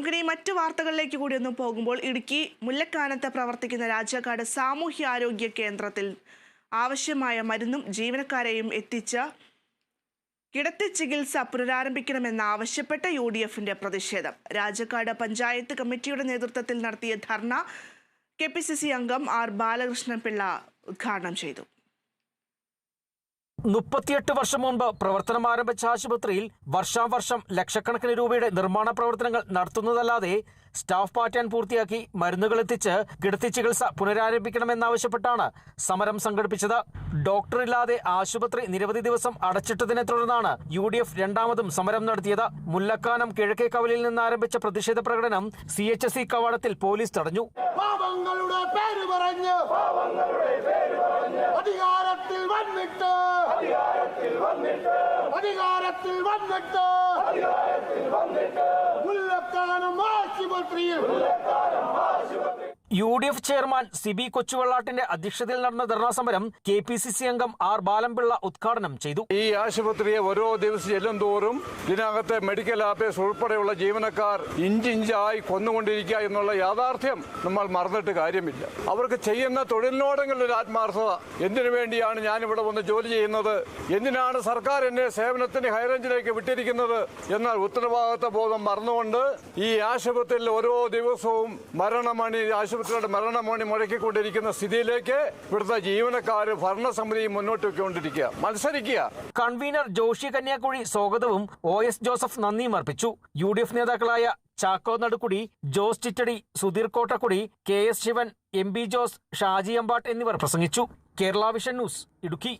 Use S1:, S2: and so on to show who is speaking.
S1: നമുക്കിനി മറ്റു വാർത്തകളിലേക്ക് കൂടി ഒന്ന് പോകുമ്പോൾ ഇടുക്കി മുല്ലക്കാനത്ത് പ്രവർത്തിക്കുന്ന രാജാക്കാട് സാമൂഹ്യാരോഗ്യ കേന്ദ്രത്തിൽ ആവശ്യമായ മരുന്നും ജീവനക്കാരെയും എത്തിച്ച് കിടത്തി ചികിത്സ പുനരാരംഭിക്കണമെന്നാവശ്യപ്പെട്ട UDFന്റെ പ്രതിഷേധം. രാജാക്കാട് പഞ്ചായത്ത് കമ്മിറ്റിയുടെ നേതൃത്വത്തിൽ നടത്തിയ ധർണ KPCC അംഗം R. ബാലകൃഷ്ണപിള്ള ഉദ്ഘാടനം ചെയ്തു.
S2: 38 വർഷം മുൻപ് പ്രവർത്തനം ആരംഭിച്ച ആശുപത്രിയിൽ വർഷാവർഷം ലക്ഷക്കണക്കിന് രൂപയുടെ നിർമ്മാണ പ്രവർത്തനങ്ങൾ നടത്തുന്നതല്ലാതെ സ്റ്റാഫ് പാറ്റേൺ പൂർത്തിയാക്കി മരുന്നുകൾ എത്തിച്ച് കിടത്തി ചികിത്സ പുനരാരംഭിക്കണമെന്നാവശ്യപ്പെട്ടാണ് സമരം സംഘടിപ്പിച്ചത്. ഡോക്ടറില്ലാതെ ആശുപത്രി നിരവധി ദിവസം അടച്ചിട്ടതിനെ തുടർന്നാണ് UDF രണ്ടാമതും സമരം നടത്തിയത്. മുല്ലക്കാനം കിഴക്കേക്കവലിൽ നിന്ന് ആരംഭിച്ച പ്രതിഷേധ പ്രകടനം CHSC കവാടത്തിൽ പോലീസ് തടഞ്ഞു.
S3: അധികാരത്തിൽ വന്നിട്ട്
S2: UDF ചെയർമാൻ സിബി കൊച്ചുവെള്ളാട്ടിന്റെ അധ്യക്ഷതയിൽ നടന്ന ധർണാ സമരം KPCC അംഗം R. ബാലംപിള്ള ഉദ്ഘാടനം ചെയ്തു.
S4: ഈ ആശുപത്രിയെ ഓരോ ദിവസം ചെല്ലുന്തോറും ഇതിനകത്തെ മെഡിക്കൽ ഓഫീസർ ഉൾപ്പെടെയുള്ള ജീവനക്കാർ ഇഞ്ചിഞ്ചായി കൊന്നുകൊണ്ടിരിക്കുക എന്നുള്ള യാഥാർത്ഥ്യം നമ്മൾ മറന്നിട്ട് കാര്യമില്ല. അവർക്ക് ചെയ്യുന്ന തൊഴിലിനോടെങ്കിലും ഒരു ആത്മാർത്ഥത. എന്തിനു വേണ്ടിയാണ് ഞാനിവിടെ വന്ന് ജോലി ചെയ്യുന്നത്, എന്തിനാണ് സർക്കാർ എന്നെ സേവനത്തിന് ഹൈറേഞ്ചിലേക്ക് വിട്ടിരിക്കുന്നത് എന്നാൽ ഉത്തരവാദിത്ത ബോധം മറന്നുകൊണ്ട് ഈ ആശുപത്രിയിൽ ഓരോ ദിവസവും ആശുപത്രിയുടെ മരണമണി മുഴക്കിക്കൊണ്ടിരിക്കുന്ന സ്ഥിതിയിലേക്ക് ഇവിടുത്തെ ജീവനക്കാരും ഭരണസമിതിയും മുന്നോട്ട് വെക്കൊണ്ടിരിക്കുക, മത്സരിക്കുക.
S2: കൺവീനർ ജോഷി കന്യാക്കുഴി സ്വാഗതവും OS ജോസഫ് നന്ദിയും അർപ്പിച്ചു. UDF നേതാക്കളായ ചാക്കോ നടുക്കുടി, ജോസ് ചിറ്റടി, സുധീർ കോട്ടക്കുടി, KS ശിവൻ, MB ജോസ്, ഷാജി അമ്പാട്ട് എന്നിവർ പ്രസംഗിച്ചു. Kerala vision news, Idukki.